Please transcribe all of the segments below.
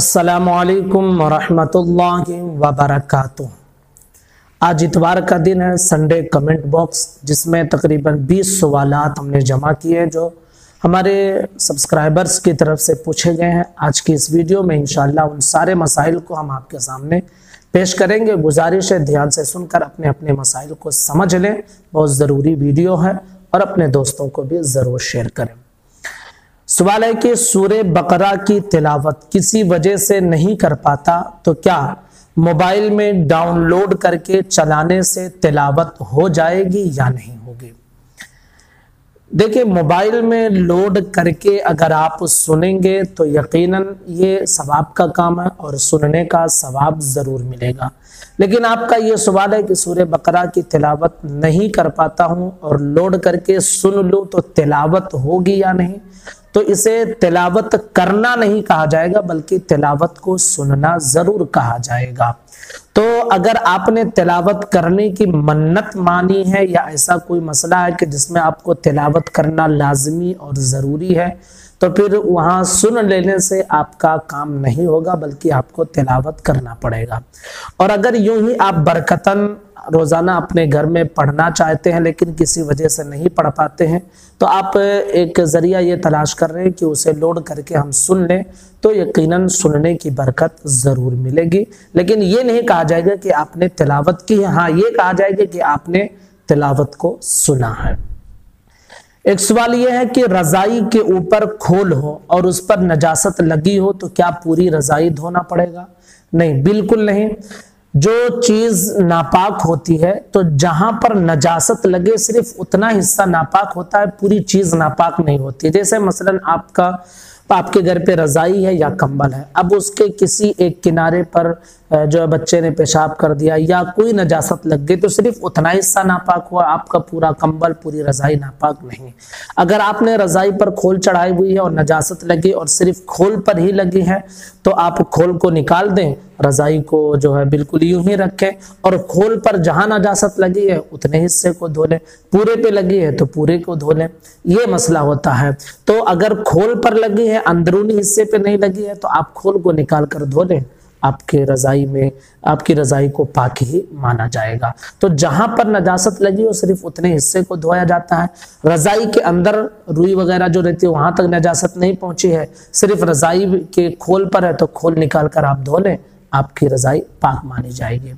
अस्सलामुअलैकुम वरहमतुल्लाहि वबरकातुह। आज इतवार का दिन है, संडे कमेंट बॉक्स, जिसमें तकरीबन 20 सवालात हमने जमा किए हैं जो हमारे सब्सक्राइबर्स की तरफ से पूछे गए हैं। आज की इस वीडियो में इंशाअल्लाह उन सारे मसाइल को हम आपके सामने पेश करेंगे। गुजारिश है ध्यान से सुनकर अपने अपने मसाइल को समझ लें, बहुत ज़रूरी वीडियो है और अपने दोस्तों को भी ज़रूर शेयर करें। सवाल है कि सूरे बकरा की तिलावत किसी वजह से नहीं कर पाता तो क्या मोबाइल में डाउनलोड करके चलाने से तिलावत हो जाएगी या नहीं होगी? देखिए, मोबाइल में लोड करके अगर आप सुनेंगे तो यकीनन ये सवाब का काम है और सुनने का सवाब ज़रूर मिलेगा। लेकिन आपका ये सवाल है कि सूरे बकरा की तिलावत नहीं कर पाता हूँ और लोड करके सुन लूँ तो तिलावत होगी या नहीं, तो इसे तिलावत करना नहीं कहा जाएगा बल्कि तिलावत को सुनना जरूर कहा जाएगा। तो अगर आपने तिलावत करने की मन्नत मानी है या ऐसा कोई मसला है कि जिसमें आपको तिलावत करना लाजमी और ज़रूरी है, तो फिर वहाँ सुन लेने से आपका काम नहीं होगा बल्कि आपको तिलावत करना पड़ेगा। और अगर यूं ही आप बरकतन रोज़ाना अपने घर में पढ़ना चाहते हैं लेकिन किसी वजह से नहीं पढ़ पाते हैं, तो आप एक ज़रिया ये तलाश कर रहे हैं कि उसे लोड करके हम सुन लें, तो यकीनन सुनने की बरकत ज़रूर मिलेगी। लेकिन ये नहीं कहा जाएगा कि आपने तिलावत की है, हाँ ये कहा जाएगा कि आपने तिलावत को सुना है। एक सवाल यह है कि रज़ाई के ऊपर खोल हो और उस पर नजासत लगी हो तो क्या पूरी रज़ाई धोना पड़ेगा? नहीं, बिल्कुल नहीं। जो चीज नापाक होती है तो जहां पर नजासत लगे सिर्फ उतना हिस्सा नापाक होता है, पूरी चीज नापाक नहीं होती। जैसे मसलन आपके घर पे रजाई है या कंबल है, अब उसके किसी एक किनारे पर जो बच्चे ने पेशाब कर दिया या कोई नजासत लग गई तो सिर्फ उतना हिस्सा नापाक हुआ, आपका पूरा कंबल पूरी रजाई नापाक नहीं। अगर आपने रजाई पर खोल चढ़ाई हुई है और नजासत लगी और सिर्फ खोल पर ही लगी है तो आप खोल को निकाल दें, रजाई को जो है बिल्कुल यूं ही रखें और खोल पर जहां नजासत लगी है उतने हिस्से को धो लें, पूरे पे लगी है तो पूरे को धो लें, ये मसला होता है। तो अगर खोल पर लगी है, अंदरूनी हिस्से पे नहीं लगी है, तो आप खोल को निकाल कर धो लें, आपके रजाई में आपकी रजाई को पाक ही माना जाएगा। तो जहां पर नजासत लगी हो सिर्फ उतने हिस्से को धोया जाता है। रजाई के अंदर रुई वगैरह जो रहती है वहां तक नजासत नहीं पहुंची है, सिर्फ रजाई के खोल पर है तो खोल निकाल कर आप धो लें, आपकी रजाई पाक मानी जाएगी।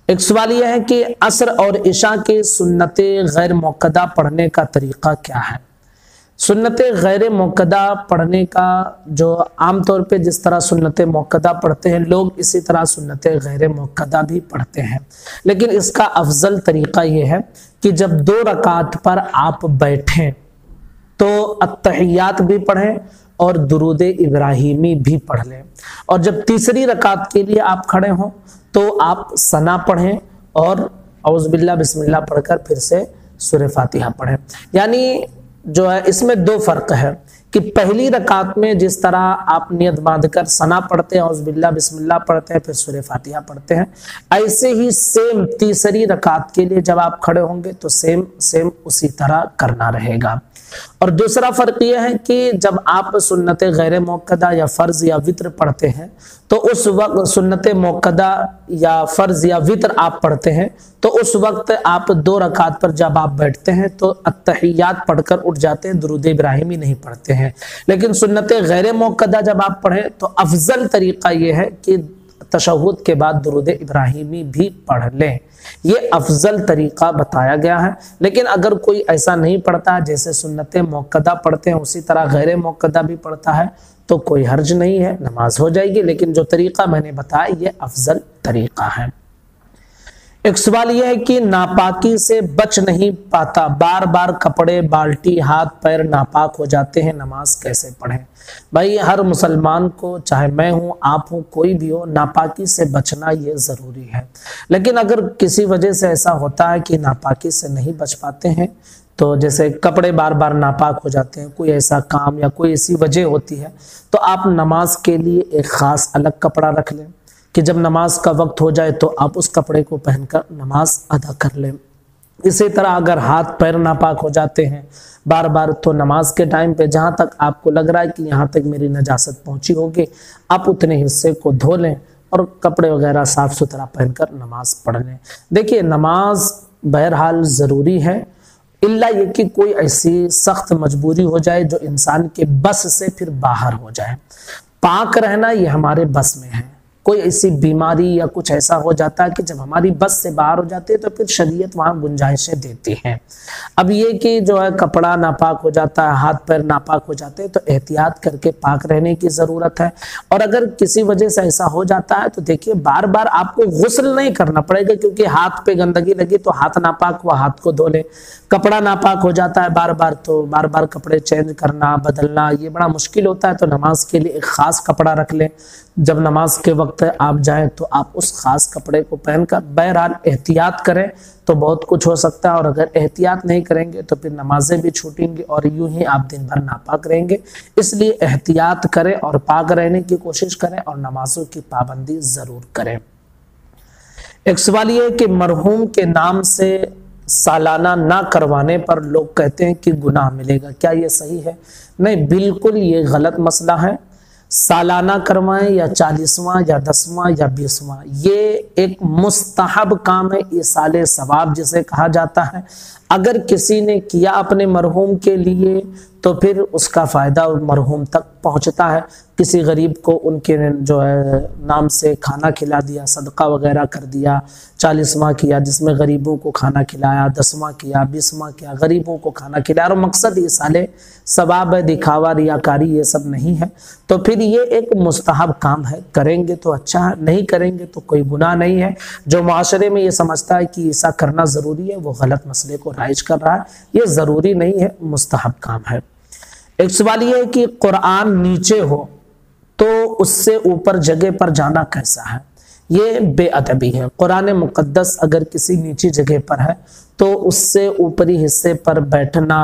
एक सवाल यह है कि असर और इशा के सुन्नते गैर मुक्कदा पढ़ने का तरीका क्या है? सुन्नते गैर मुक्कदा पढ़ने का जो आमतौर पे जिस तरह सुन्नते मुक्कदा पढ़ते हैं लोग, इसी तरह सुन्नते गैर मुक्कदा भी पढ़ते हैं। लेकिन इसका अफजल तरीका यह है कि जब 2 रकात पर आप बैठें तो अत्तहियात भी पढ़ें और दुरूद इब्राहिमी भी पढ़ लें, और जब तीसरी रकात के लिए आप खड़े हों तो आप सना पढ़ें और औज़ बिल्लाह बिस्मिल्लाह पढ़कर फिर से सूरह फातिहा पढ़ें। यानी जो है इसमें 2 फर्क है कि पहली रकात में जिस तरह आप नियत बांधकर सना पढ़ते हैं, औज़ बिल्लाह बिस्मिल्लाह पढ़ते हैं, फिर सूरह फातिहा पढ़ते हैं, ऐसे ही सेम तीसरी रकात के लिए जब आप खड़े होंगे तो सेम उसी तरह करना रहेगा। और दूसरा फर्क यह है कि जब आप सुन्नते गैर मुक्कदा या फर्ज या वित्र पढ़ते हैं तो उस वक्त सुन्नते मुक्कदा या फर्ज या वित्र आप पढ़ते हैं तो उस वक्त आप 2 रकात पर जब आप बैठते हैं तो अत्तहियात पढ़कर उठ जाते हैं, दुरूद इब्राहिमी नहीं पढ़ते हैं। लेकिन सुन्नते गैर मुक्कदा जब आप पढ़ें तो अफजल तरीका यह है कि तशहुद के बाद दुरूद इब्राहिमी भी पढ़ लें, ये अफजल तरीका बताया गया है। लेकिन अगर कोई ऐसा नहीं पढ़ता, जैसे सुन्नते मुक्कदा पढ़ते हैं उसी तरह गैर मुक्कदा भी पढ़ता है, तो कोई हर्ज नहीं है, नमाज हो जाएगी। लेकिन जो तरीका मैंने बताया ये अफजल तरीका है। एक सवाल यह है कि नापाकी से बच नहीं पाता, बार बार कपड़े बाल्टी हाथ पैर नापाक हो जाते हैं, नमाज कैसे पढ़ें? भाई हर मुसलमान को, चाहे मैं हूं आप हूं कोई भी हो, नापाकी से बचना ये ज़रूरी है। लेकिन अगर किसी वजह से ऐसा होता है कि नापाकी से नहीं बच पाते हैं, तो जैसे कपड़े बार बार नापाक हो जाते हैं, कोई ऐसा काम या कोई ऐसी वजह होती है, तो आप नमाज के लिए एक ख़ास अलग कपड़ा रख लें कि जब नमाज का वक्त हो जाए तो आप उस कपड़े को पहनकर नमाज अदा कर लें। इसी तरह अगर हाथ पैर नापाक हो जाते हैं बार बार, तो नमाज के टाइम पे जहाँ तक आपको लग रहा है कि यहाँ तक मेरी नजासत पहुँची होगी, आप उतने हिस्से को धो लें और कपड़े वगैरह साफ सुथरा पहनकर नमाज पढ़ लें। देखिए नमाज बहरहाल ज़रूरी है, इल्ला ये कि कोई ऐसी सख्त मजबूरी हो जाए जो इंसान के बस से फिर बाहर हो जाए। पाक रहना ये हमारे बस में है, कोई ऐसी बीमारी या कुछ ऐसा हो जाता है कि जब हमारी बस से बाहर हो जाती है तो फिर शरीयत वहाँ गुंजाइशें देती हैं। अब ये कि जो है कपड़ा नापाक हो जाता है, हाथ पैर नापाक हो जाते हैं, तो एहतियात करके पाक रहने की ज़रूरत है। और अगर किसी वजह से ऐसा हो जाता है तो देखिए बार बार आपको गुस्ल नहीं करना पड़ेगा, क्योंकि हाथ पे गंदगी लगी तो हाथ नापाक हुआ, हाथ को धो ले। कपड़ा नापाक हो जाता है बार बार, तो बार बार कपड़े चेंज करना बदलना ये बड़ा मुश्किल होता है, तो नमाज के लिए एक ख़ास कपड़ा रख लें। जब नमाज के वक्त आप जाएं तो आप उस खास कपड़े को पहनकर, बहरहाल एहतियात करें तो बहुत कुछ हो सकता है, और अगर एहतियात नहीं करेंगे तो फिर नमाजें भी छूटेंगी और यूं ही आप दिन भर नापाक रहेंगे। इसलिए एहतियात करें और पाक रहने की कोशिश करें और नमाजों की पाबंदी ज़रूर करें। एक सवाल ये है कि मरहूम के नाम से सालाना ना करवाने पर लोग कहते हैं कि गुनाह मिलेगा, क्या ये सही है? नहीं, बिल्कुल ये गलत मसला है। सालाना करवाएं या 40वां या 10वां या 20वां, ये एक मुस्तहब काम है, ये साले सवाब जिसे कहा जाता है। अगर किसी ने किया अपने मरहूम के लिए तो फिर उसका फ़ायदा मरहूम तक पहुंचता है। किसी गरीब को उनके जो है नाम से खाना खिला दिया, सदका वगैरह कर दिया, 40वां किया जिसमें गरीबों को खाना खिलाया, 10वां किया, 20वां किया, गरीबों को खाना खिलाया, और मकसद ये साले सवाब है, दिखावा रियाकारी ये सब नहीं है, तो फिर ये एक मुस्तहब काम है। करेंगे तो अच्छा है, नहीं करेंगे तो कोई गुनाह नहीं है। जो माशरे में ये समझता है कि ऐसा करना ज़रूरी है वो गलत मसले को राइज कर रहा है। ये ज़रूरी नहीं है, मुस्तहब काम है। एक सवाल ये है कि कुरान नीचे हो तो उससे ऊपर जगह पर जाना कैसा है? ये बेअदबी है। कुरान मुकद्दस अगर किसी नीची जगह पर है तो उससे ऊपरी हिस्से पर बैठना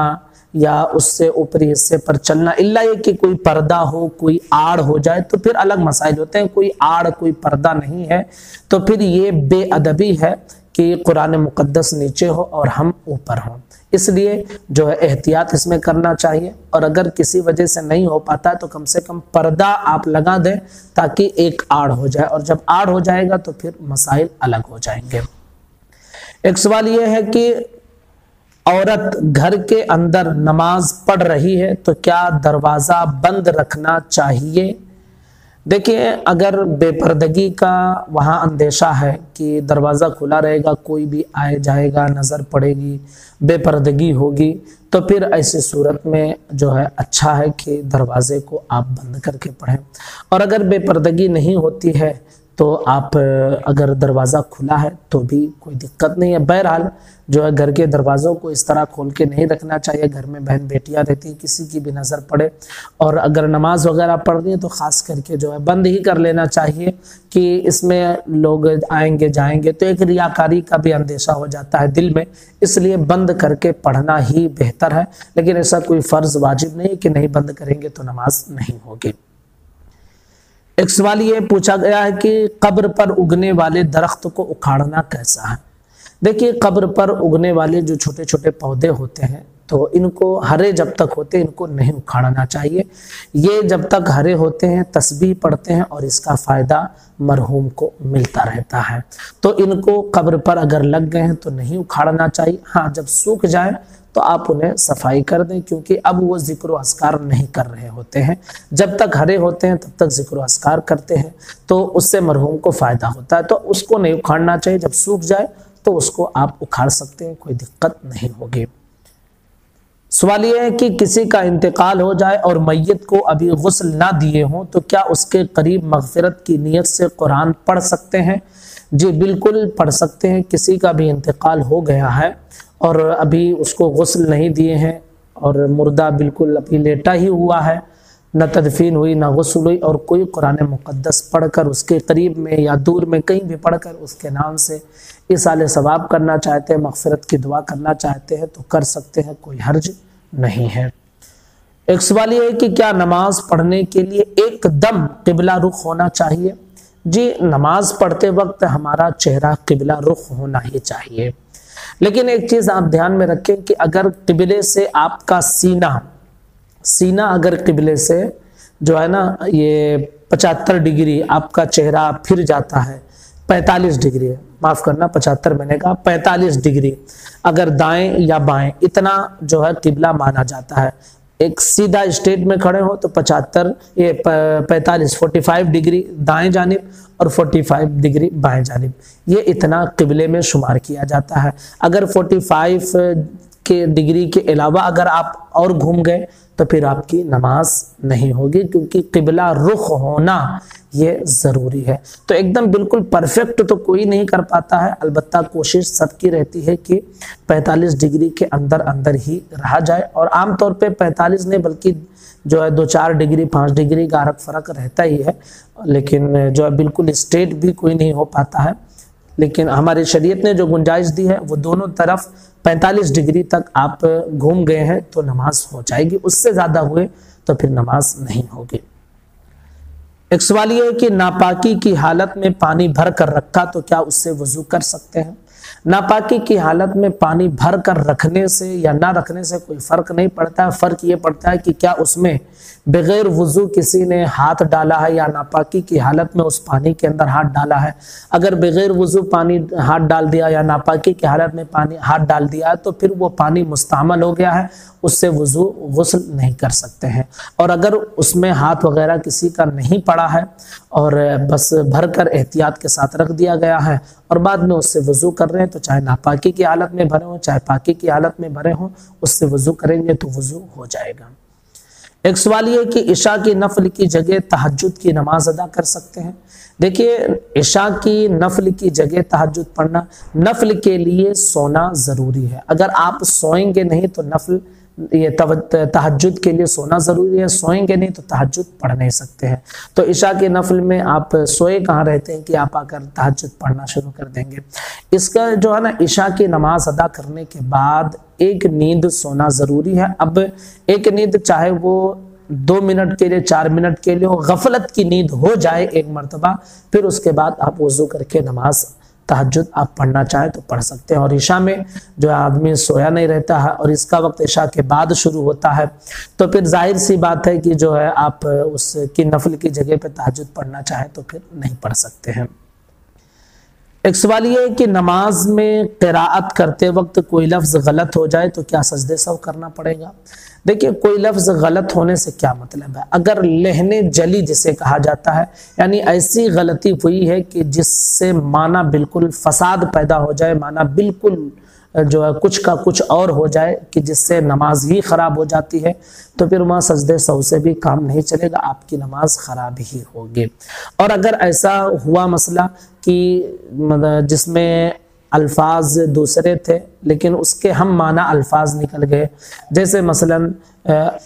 या उससे ऊपरी हिस्से पर चलना, इल्ला ये कि कोई पर्दा हो, कोई आड़ हो जाए तो फिर अलग मसाइल होते हैं। कोई आड़ कोई पर्दा नहीं है तो फिर ये बेअदबी है कि कुरान मुकद्दस नीचे हो और हम ऊपर हों। इसलिए जो है एहतियात इसमें करना चाहिए, और अगर किसी वजह से नहीं हो पाता तो कम से कम पर्दा आप लगा दें ताकि एक आड़ हो जाए, और जब आड़ हो जाएगा तो फिर मसाइल अलग हो जाएंगे। एक सवाल यह है कि औरत घर के अंदर नमाज पढ़ रही है तो क्या दरवाज़ा बंद रखना चाहिए? देखिए अगर बेपर्दगी का वहाँ अंदेशा है कि दरवाज़ा खुला रहेगा, कोई भी आए जाएगा, नज़र पड़ेगी, बेपर्दगी होगी, तो फिर ऐसी सूरत में जो है अच्छा है कि दरवाज़े को आप बंद करके पढ़ें। और अगर बेपर्दगी नहीं होती है तो आप अगर दरवाज़ा खुला है तो भी कोई दिक्कत नहीं है। बहरहाल जो है घर के दरवाज़ों को इस तरह खोल के नहीं रखना चाहिए। घर में बहन बेटियां रहती हैं, किसी की भी नज़र पड़े, और अगर नमाज वगैरह पढ़ रही है तो ख़ास करके जो है बंद ही कर लेना चाहिए कि इसमें लोग आएंगे जाएंगे तो एक रियाकारी का भी अंदेशा हो जाता है दिल में, इसलिए बंद करके पढ़ना ही बेहतर है। लेकिन ऐसा कोई फ़र्ज़ वाजिब नहीं कि नहीं बंद करेंगे तो नमाज नहीं होगी। एक सवाल ये पूछा गया है कि कब्र पर उगने वाले दरख्त को उखाड़ना कैसा है? देखिए कब्र पर उगने वाले जो छोटे छोटे पौधे होते हैं तो इनको हरे जब तक होते हैं इनको नहीं उखाड़ना चाहिए। ये जब तक हरे होते हैं तस्बीह पढ़ते हैं और इसका फ़ायदा मरहूम को मिलता रहता है, तो इनको कब्र पर अगर लग गए हैं तो नहीं उखाड़ना चाहिए। हाँ, जब सूख जाए तो आप उन्हें सफाई कर दें, क्योंकि अब वो ज़िक्र अस्कार नहीं कर रहे होते हैं। जब तक हरे होते हैं तब तक ज़िक्र अस्कार करते हैं, तो उससे मरहूम को फ़ायदा होता है, तो उसको नहीं उखाड़ना चाहिए। जब सूख जाए तो उसको आप उखाड़ सकते हैं, कोई दिक्कत नहीं होगी। सवाल यह है कि किसी का इंतकाल हो जाए और मैयत को अभी गुस्ल ना दिए हों तो क्या उसके करीब मगफिरत की नीयत से कुरान पढ़ सकते हैं? जी बिल्कुल पढ़ सकते हैं। किसी का भी इंतकाल हो गया है और अभी उसको गुस्ल नहीं दिए हैं और मुर्दा बिल्कुल अभी लेटा ही हुआ है, न तदफीन हुई न गुस्ल हुई, और कोई कुरान मुक़द्दस पढ़कर उसके करीब में या दूर में कहीं भी पढ़कर उसके नाम से इसाले सवाब करना चाहते हैं, मग़फ़िरत की दुआ करना चाहते हैं तो कर सकते हैं, कोई हर्ज नहीं है। एक सवाल ये है कि क्या नमाज पढ़ने के लिए एकदम क़िबला रुख होना चाहिए? जी, नमाज पढ़ते वक्त हमारा चेहरा क़िबला रुख होना ही चाहिए। لیکن ایک چیز آپ دھیان میں رکھیں کہ اگر قبلے سے آپ کا سینہ اگر قبلے سے جو ہے نا یہ 75 ڈگری آپ کا چہرہ پھر جاتا ہے، 45 ڈگری ہے، معاف کرنا 75 میں نے کہا 45 ڈگری اگر دائیں یا بائیں اتنا جو ہے قبلہ مانا جاتا ہے، ایک سیدھا اسٹیٹ میں کھڑے ہو تو 45 ڈگری دائیں جانب اور 45 ڈگری بائیں جانب، یہ اتنا قبلے میں شمار کیا جاتا ہے۔ اگر 45 کے ڈگری کے علاوہ اگر آپ اور گھوم گئے تو پھر آپ کی نماز نہیں ہوگی، کیونکہ قبلہ رخ ہونا یہ ضروری ہے۔ تو ایک دم بالکل پرفیکٹ تو کوئی نہیں کر پاتا ہے، البتہ کوشش سب کی رہتی ہے کہ 45 ڈگری کے اندر ہی رہا جائے، اور عام طور پہ 45 نہیں بلکہ جو ہے 2-4 ڈگری 5 ڈگری کا فرق رہتا ہی ہے، لیکن جو ہے بالکل اسٹیٹ بھی کوئی نہیں ہو پاتا ہے۔ لیکن ہماری شریعت نے جو گنجائش دی ہے وہ دونوں طرف 45 ڈگری تک آپ گھوم گئے ہیں تو نماز ہو جائے گی، اس سے زیادہ ہوئے تو پھر نماز نہیں ہوگی۔ ایک سوال یہ ہے کہ ناپاکی کی حالت میں پانی بھر کر رکھا تو کیا اس سے وضو کر سکتے ہیں؟ ناپاکی کی حالت میں پانی بھر کر رکھنے سے یا نہ رکھنے سے کوئی فرق نہیں پڑتا ہے، فرق یہ پڑتا ہے کہ کیا اس میں بغیر وضو کسی نے ہاتھ ڈالا ہے یا ناپاکی کی حالت میں اس پانی کے اندر ہاتھ ڈالا ہے۔ اگر بغیر وضو پانی ہاتھ ڈال دیا یا ناپاکی کی حالت میں پانی ہاتھ ڈال دیا تو پھر وہ پانی مستعمل ہو گیا ہے، اس سے وضو غسل نہیں کر سکتے ہیں۔ اور اگر اس میں ہاتھ وغیرہ کسی کا نہیں پڑا ہے اور بس بھر کر احتیاط کے ساتھ رکھ دیا گیا ہے اور بعد میں اس سے وضو کر رہے ہیں تو چاہے ناپاکی کی حالت میں بھرے ہوں چاہے پاکی کی حالت میں بھرے ہوں، اس سے وضو کریں گے تو وضو ہو جائے گا۔ ایک سوال یہ کہ عشاء کی نفل کی جگہ تہجد کی نماز ادا کر سکتے ہیں؟ دیکھیے، عشاء کی نفل کی جگہ تہجد پڑھنا، نفل کے لیے سونا ضروری ہے۔ اگر آپ سوئیں گے نہیں تو نفل یہ تہجد کے لیے سونا ضروری ہے، سوئیں گے نہیں تو تہجد پڑھ نہیں سکتے ہیں۔ تو عشاء کے نفل میں آپ سوئے کہاں رہتے ہیں کہ آپ آ کر تہجد پڑھنا شروع کر دیں گے؟ اس کا جو ہے نا عشاء کی نماز ادا کرنے کے بعد ایک نیند سونا ضروری ہے۔ اب ایک نیند چاہے وہ 2 منٹ کے لیے 4 منٹ کے لیے ہو، غفلت کی نیند ہو جائے ایک مرتبہ، پھر اس کے بعد آپ وضو کر کے نماز تہجد آپ پڑھنا چاہیں تو پڑھ سکتے ہیں۔ اور عشاء میں جو آدمی سویا نہیں رہتا ہے اور اس کا وقت عشاء کے بعد شروع ہوتا ہے تو پھر ظاہر سی بات ہے کہ جو ہے آپ اس کی نفل کی جگہ پہ تہجد پڑھنا چاہیں تو پھر نہیں پڑھ سکتے ہیں۔ ایک سوال یہ ہے کہ نماز میں قراءت کرتے وقت کوئی لفظ غلط ہو جائے تو کیا سجدے سہو کرنا پڑے گا؟ دیکھیے، کوئی لفظ غلط ہونے سے کیا مطلب ہے؟ اگر لہن جلی جسے کہا جاتا ہے، یعنی ایسی غلطی ہوئی ہے کہ جس سے معنی بالکل فساد پیدا ہو جائے، معنی بالکل جو ہے کچھ کا کچھ اور ہو جائے کہ جس سے نماز ہی خراب ہو جاتی ہے، تو پھر وہاں سجدے سہو سے بھی کام نہیں چلے گا، آپ کی نماز خراب ہی ہوگی۔ اور اگر ایسا ہوا مسئلہ کہ جس میں الفاظ دوسرے تھے لیکن اس کے ہم معنی الفاظ نکل گئے، جیسے مثلا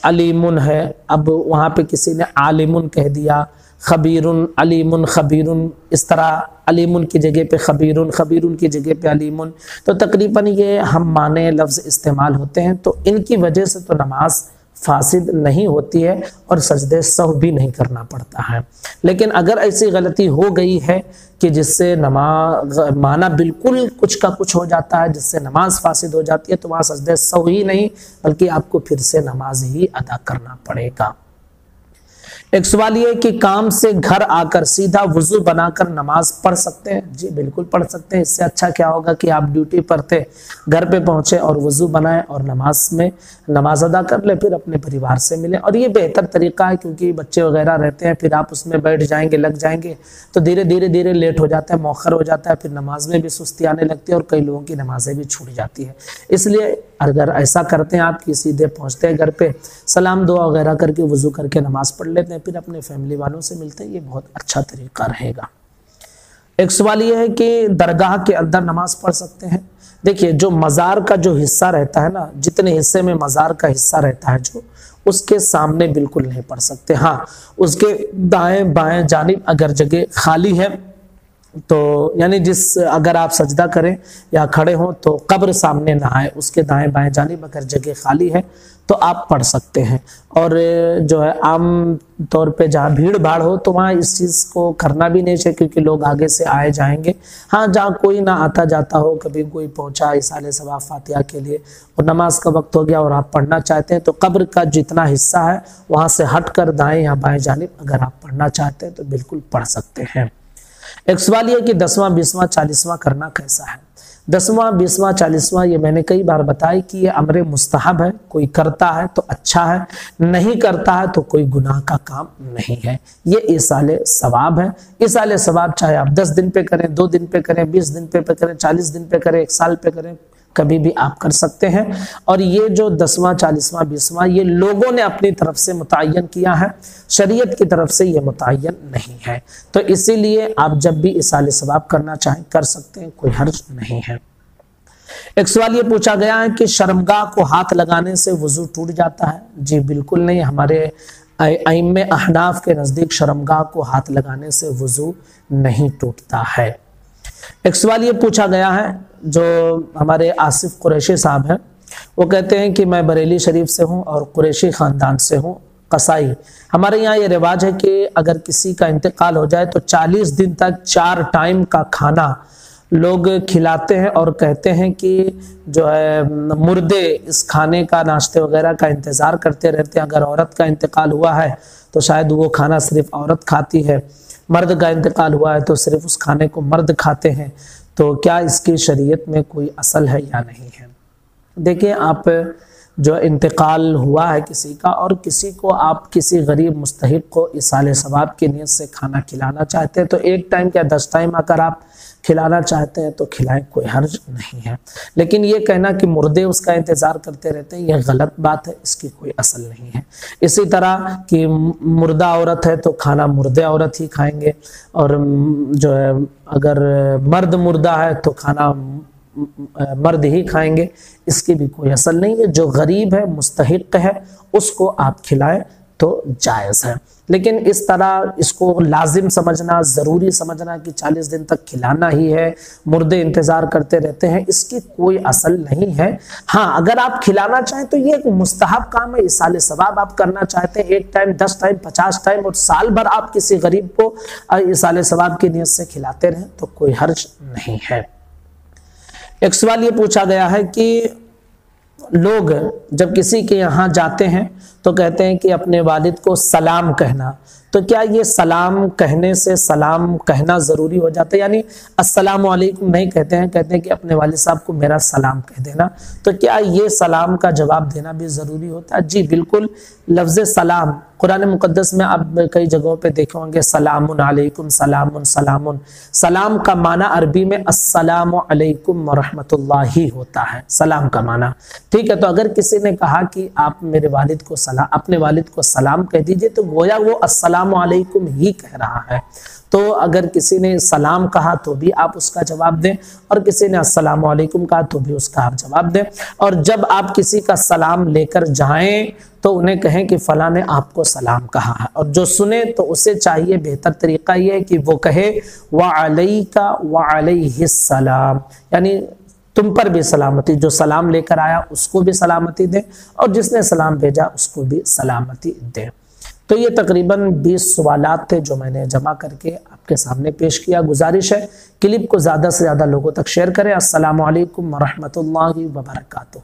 علیمن ہے، اب وہاں پہ کسی نے عالمن کہہ دیا، خبیرن علیمن خبیرن، اس طرح علیمن کی جگہ پہ خبیرن، خبیرن کی جگہ پہ علیمن، تو تقریباً یہ ہم معنی لفظ استعمال ہوتے ہیں، تو ان کی وجہ سے تو نماز فاسد نہیں ہوتی ہے اور سجدے سہو بھی نہیں کرنا پڑتا ہے۔ لیکن اگر ایسی غلطی ہو گئی ہے کہ جس سے نماز معنی بالکل کچھ کا کچھ ہو جاتا ہے، جس سے نماز فاسد ہو جاتی ہے، تو وہاں سجدے سہو ہی نہیں بلکہ آپ کو پھر سے نماز ہی ادا کرنا پڑے گا۔ ایک سوال یہ ہے کہ کام سے گھر آ کر سیدھا وضو بنا کر نماز پڑھ سکتے ہیں؟ جی بالکل پڑھ سکتے ہیں۔ اس سے اچھا کیا ہوگا کہ آپ ڈیوٹی پر تھے، گھر پہ پہنچے اور وضو بنائیں اور نماز ادا کر لیں، پھر اپنے پریوار سے ملیں۔ اور یہ بہتر طریقہ ہے کیونکہ بچے وغیرہ رہتے ہیں، پھر آپ اس میں بیٹھ جائیں گے، لگ جائیں گے تو دھیرے لیٹ ہو جاتا ہے، مؤخر ہو جاتا ہے، پھر نماز میں بھی سستی آنے لگتی ہے اور کئی لوگوں کی نمازیں بھی چھوٹ جاتی ہے۔ اس لیے اگر ایسا کرتے ہیں آپ کہ سیدھے پہنچتے ہیں گھر پہ، سلام دعا وغیرہ کر کے وضو کر کے نماز پڑھ لیتے ہیں، پھر اپنے فیملی والوں سے ملتے ہیں، یہ بہت اچھا طریقہ رہے گا۔ ایک سوال یہ ہے کہ درگاہ کے اندر نماز پڑھ سکتے ہیں؟ دیکھیے، جو مزار کا جو حصہ رہتا ہے نا، جتنے حصے میں مزار کا حصہ رہتا ہے جو، اس کے سامنے بالکل نہیں پڑھ سکتے۔ ہاں، اس کے دائیں بائیں جانب اگر جگہ خالی ہے تو یعنی اگر آپ سجدہ کریں یا کھڑے ہوں تو قبر سامنے نہ آئے، اس کے دائیں بائیں جانب اگر جگہ خالی ہے تو آپ پڑھ سکتے ہیں۔ اور جو ہے عام طور پہ جہاں بھیڑ بھاڑ ہو تو وہاں اس چیز کو کرنا بھی نہیں چاہیے، کیونکہ لوگ آگے سے آئے جائیں گے۔ ہاں جہاں کوئی نہ آتا جاتا ہو، کبھی کوئی پہنچا ایصال ثواب فاتحہ کے لیے اور نماز کا وقت ہو گیا اور آپ پڑھنا چاہتے ہیں تو قبر کا جتنا حصہ ہے وہاں سے ہٹ کر دائیں یا بائیں جانب اگر آپ پڑھنا چاہتے ہیں تو بالکل پڑھ سکتے ہیں۔ ایک سوال یہ کہ 10واں 20واں 40واں کرنا کیسا ہے؟ 10واں 20واں 40واں یہ میں نے کئی بار بتائی کہ یہ امر مستحب ہے، کوئی کرتا ہے تو اچھا ہے، نہیں کرتا ہے تو کوئی گناہ کا کام نہیں ہے۔ یہ ایصال ثواب ہے۔ ایصال ثواب چاہے آپ 10 دن پہ کریں، 2 دن پہ کریں، 20 دن پہ کریں، 40 دن پہ کریں، 1 سال پہ کریں، کبھی بھی آپ کر سکتے ہیں۔ اور یہ جو 10واں 40واں 20واں یہ لوگوں نے اپنی طرف سے متعین کیا ہے، شریعت کی طرف سے یہ متعین نہیں ہے، تو اسی لیے آپ جب بھی ایصال ثواب کرنا چاہیں کر سکتے ہیں، کوئی حرج نہیں ہے۔ ایک سوال یہ پوچھا گیا ہے کہ شرمگاہ کو ہاتھ لگانے سے وضو ٹوٹ جاتا ہے؟ جی بالکل نہیں، ہمارے ائمہ احناف کے نزدیک شرمگاہ کو ہاتھ لگانے سے وضو نہیں ٹوٹتا ہے۔ ایک سوال یہ پوچھا گیا ہے جو ہمارے آصف قریشی صاحب ہیں، وہ کہتے ہیں کہ میں بریلی شریف سے ہوں اور قریشی خاندان سے ہوں، قصائی۔ ہمارے یہاں یہ رواج ہے کہ اگر کسی کا انتقال ہو جائے تو 40 دن تک 4 ٹائم کا کھانا لوگ کھلاتے ہیں اور کہتے ہیں کہ جو ہے مردے اس کھانے کا ناشتے وغیرہ کا انتظار کرتے رہتے ہیں۔ اگر عورت کا انتقال ہوا ہے تو شاید وہ کھانا صرف عورت کھاتی ہے، مرد کا انتقال ہوا ہے تو صرف اس کھانے کو مرد کھاتے ہیں، تو کیا اس کی شریعت میں کوئی اصل ہے یا نہیں ہے؟ دیکھیں، آپ جو انتقال ہوا ہے کسی کا اور کسی کو آپ کسی غریب مستحق کو ایصال ثواب کی نیت سے کھانا کھلانا چاہتے ہیں تو 1 ٹائم یا 10 ٹائم اگر آپ کھلانا چاہتے ہیں تو کھلائیں، کوئی حرج نہیں ہے۔ لیکن یہ کہنا کہ مردے اس کا انتظار کرتے رہتے ہیں یہ غلط بات ہے، اس کی کوئی اصل نہیں ہے۔ اسی طرح کہ مردہ عورت ہے تو کھانا مردے عورت ہی کھائیں گے، اور جو ہے اگر مرد مردہ ہے تو کھانا مرد ہی کھائیں گے، اس کی بھی کوئی اصل نہیں ہے۔ جو غریب ہے مستحق ہے اس کو آپ کھلائیں تو جائز ہے، لیکن اس طرح اس کو لازم سمجھنا، ضروری سمجھنا کہ 40 دن تک کھلانا ہی ہے، مردے انتظار کرتے رہتے ہیں، اس کی کوئی اصل نہیں ہے۔ ہاں اگر آپ کھلانا چاہیں تو یہ ایک مستحب کام ہے، ایصال ثواب آپ کرنا چاہتے ہیں 1 ٹائم 10 ٹائم 50 ٹائم اور سال بھر آپ کسی غریب کو ایصال ثواب کی نیت سے کھلاتے رہیں تو کوئی حرج نہیں ہے۔ ایک سوال یہ پوچھا گیا ہے کہ لوگ جب کسی کے یہاں جاتے ہیں تو کہتے ہیں کہ اپنے والد کو سلام کہنا، تو کیا یہ سلام کہنے سے سلام کہنا ضروری ہو جاتا ہے؟ یعنی السلام علیکم نہیں کہتے ہیں، کہتے ہیں کہ اپنے والد صاحب کو میرا سلام کہہ دینا، تو کیا یہ سلام کا جواب دینا بھی ضروری ہوتا ہے؟ جی بالکل، لفظ سلام قرآن مقدس میں آپ کئی جگہوں پہ دیکھیں ہوں گے، سلام علیکم، سلام سلام۔ سلام کا معنی عربی میں السلام علیکم ورحمۃ اللہ ہی ہوتا ہے، سلام کا معنی، ٹھیک ہے؟ تو اگر کسی نے کہا کہ آپ میرے والد کو اپنے والد کو سلام کہہ دیجئے تو گویا وہ السلام علیکم ہی کہہ رہا ہے۔ تو اگر کسی نے سلام کہا تو بھی آپ اس کا جواب دیں، اور کسی نے السلام علیکم کہا تو بھی اس کا آپ جواب دیں۔ اور جب آپ کسی کا سلام لے کر جائیں تو انہیں کہیں کہ فلاں نے آپ کو سلام کہا ہے، اور جو سنے تو اسے چاہیے، بہتر طریقہ یہ ہے کہ وہ کہے وعلیک وعلیہ السلام، یعنی تم پر بھی سلامتی، جو سلام لے کر آیا اس کو بھی سلامتی دیں اور جس نے سلام بھیجا اس کو بھی سلامتی دیں۔ تو یہ تقریباً 20 سوالات تھے جو میں نے جمع کر کے آپ کے سامنے پیش کیا۔ گزارش ہے کلپ کو زیادہ سے زیادہ لوگوں تک شیئر کریں۔ السلام علیکم ورحمۃ اللہ وبرکاتہ۔